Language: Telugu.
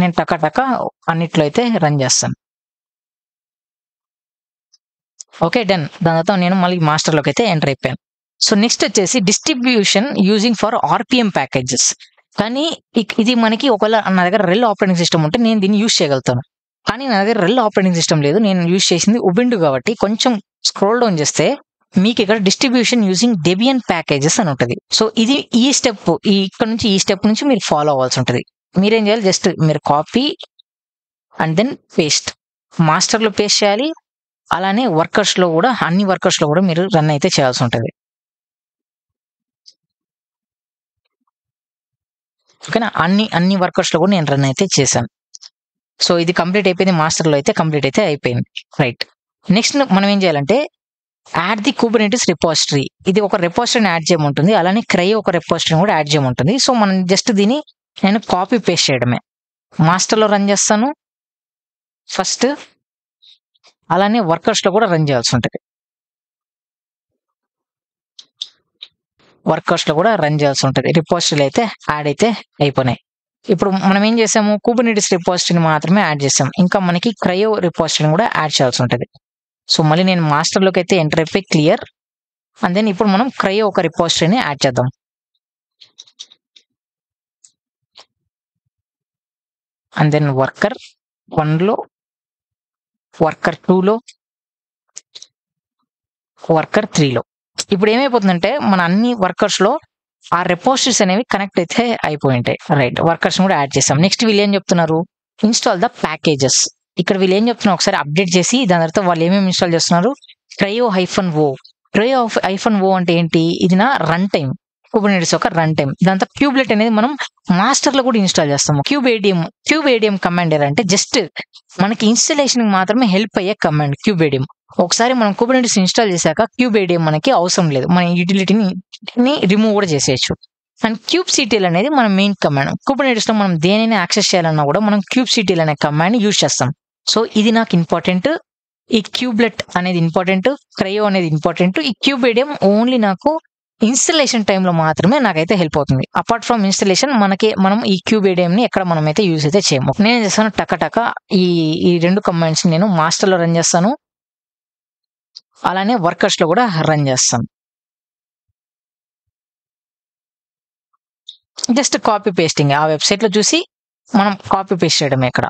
నేను టక అన్నిట్లో అయితే రన్ చేస్తాను. Okay, done. దాని తర్వాత నేను మళ్ళీ మాస్టర్లోకి అయితే ఎంటర్ అయిపోయాను. సో నెక్స్ట్ వచ్చేసి distribution using for RPM packages. కానీ ఇది మనకి ఒకవేళ నా దగ్గర రెల్ ఆపరేటింగ్ సిస్టమ్ ఉంటే నేను దీన్ని యూజ్ చేయగలుగుతాను. కానీ నా దగ్గర రెల్ ఆపరేటింగ్ సిస్టమ్ లేదు, నేను యూజ్ చేసింది ఉబుంటు కాబట్టి కొంచెం స్క్రోల్ డౌన్ చేస్తే మీకు ఇక్కడ డిస్ట్రిబ్యూషన్ యూజింగ్ డెబియన్ ప్యాకేజెస్ అని ఉంటుంది. సో ఇది ఈ స్టెప్ ఈ స్టెప్ నుంచి మీరు ఫాలో అవ్వాల్సి ఉంటుంది. మీరేం చేయాలి, జస్ట్ మీరు కాపీ అండ్ దెన్ పేస్ట్, మాస్టర్లో పేస్ట్ చేయాలి. అలానే వర్కర్స్లో కూడా అన్ని వర్కర్స్లో కూడా మీరు రన్ అయితే చేయాల్సి ఉంటుంది. ఓకేనా, అన్ని వర్కర్స్లో కూడా నేను రన్ అయితే చేశాను. సో ఇది కంప్లీట్ అయిపోయింది, మాస్టర్లో అయితే కంప్లీట్ అయితే అయిపోయింది. రైట్, నెక్స్ట్ మనం ఏం చేయాలంటే యాడ్ ది కుబర్నెటిస్ రిపోజిటరీ. ఇది ఒక రిపోజిటరీని యాడ్ చేయమంటుంది, అలానే క్రయో ఒక రిపోజిటరీని కూడా యాడ్ చేయమంటుంది. సో మనం జస్ట్ దీన్ని నేను కాపీ పేస్ట్ చేయడమే. మాస్టర్లో రన్ చేస్తాను ఫస్ట్, అలానే వర్కర్స్లో కూడా రన్ చేయాల్సి ఉంటుంది. వర్కర్స్లో కూడా రన్ చేయాల్సి ఉంటుంది. రిపోజిటరీలు అయితే యాడ్ అయితే అయిపోయినాయి. ఇప్పుడు మనం ఏం చేసాము, కుబర్నెటిస్ రిపోజిటరీని మాత్రమే యాడ్ చేసాం, ఇంకా మనకి క్రయో రిపోజిటరీని కూడా యాడ్ చేయాల్సి ఉంటుంది. సో మళ్ళీ నేను మాస్టర్లోకి అయితే ఎంటర్ అయిపోయి క్లియర్, అండ్ దెన్ ఇప్పుడు మనం క్రయో ఒక రిపోజిటరీని యాడ్ చేద్దాం. అండ్ దెన్ వర్కర్ 1లో, వర్కర్ 2లో, వర్కర్ 3లో. ఇప్పుడు ఏమైపోతుందంటే మన అన్ని వర్కర్స్లో ఆ రిపోజిటరీస్ అనేవి కనెక్ట్ అయితే అయిపోయి ఉంటాయి. రైట్, వర్కర్స్ కూడా యాడ్ చేసాం. నెక్స్ట్ వీళ్ళు ఏం చెప్తున్నారు, ఇన్స్టాల్ ద ప్యాకేజెస్. ఇక్కడ వీళ్ళు ఏం చెప్తున్నారు ఒకసారి అప్డేట్ చేసి, దాని తర్వాత వాళ్ళు ఏమేమి ఇన్స్టాల్ చేస్తున్నారు, cryo-o. cryo-o అంటే ఏంటి, ఇది నా రన్ టైం, కుబర్నెటిస్ ఒక రన్ టైం. దాంతో క్యూబ్లెట్ అనేది మనం మాస్టర్లో కూడా ఇన్స్టాల్ చేస్తాము. క్యూబేడియం కమాండ్ అంటే జస్ట్ మనకి ఇన్స్టాలేషన్ మాత్రమే హెల్ప్ అయ్యే కమాండ్ క్యూబేడియం. ఒకసారి మనం కుబర్నెటిస్ ఇన్స్టాల్ చేశాక క్యూబేడియం మనకి అవసరం లేదు, మన యూటిలిటీని రిమూవ్ కూడా చేసేయచ్చు. అండ్ kubectl అనేది మన మెయిన్ కమాండ్. కుబర్నెటిస్ లో మనం దేనిని యాక్సెస్ చేయాలన్నా కూడా మనం kubectl అనే కమాండ్ యూజ్ చేస్తాం. సో ఇది నాకు ఇంపార్టెంట్, ఈ క్యూబ్లెట్ అనేది ఇంపార్టెంట్, క్రయో అనేది ఇంపార్టెంట్. ఈ క్యూబేడియం ఓన్లీ నాకు ఇన్స్టలేషన్ టైంలో మాత్రమే నాకైతే హెల్ప్ అవుతుంది. అపార్ట్ ఫ్రమ్ ఇన్స్టలేషన్ మనం ఈ క్యూబేడియం ని ఎక్కడ మనం అయితే యూజ్ అయితే చేయము. నేను చేస్తాను టక ఈ రెండు కమాండ్స్ నేను మాస్టర్లో రన్ చేస్తాను, అలానే వర్కర్స్ లో కూడా రన్ చేస్తాను. జస్ట్ కాపీ పేస్టింగ్, ఆ వెబ్సైట్ లో చూసి మనం కాపీ పేస్ట్ చేయడమే ఇక్కడ.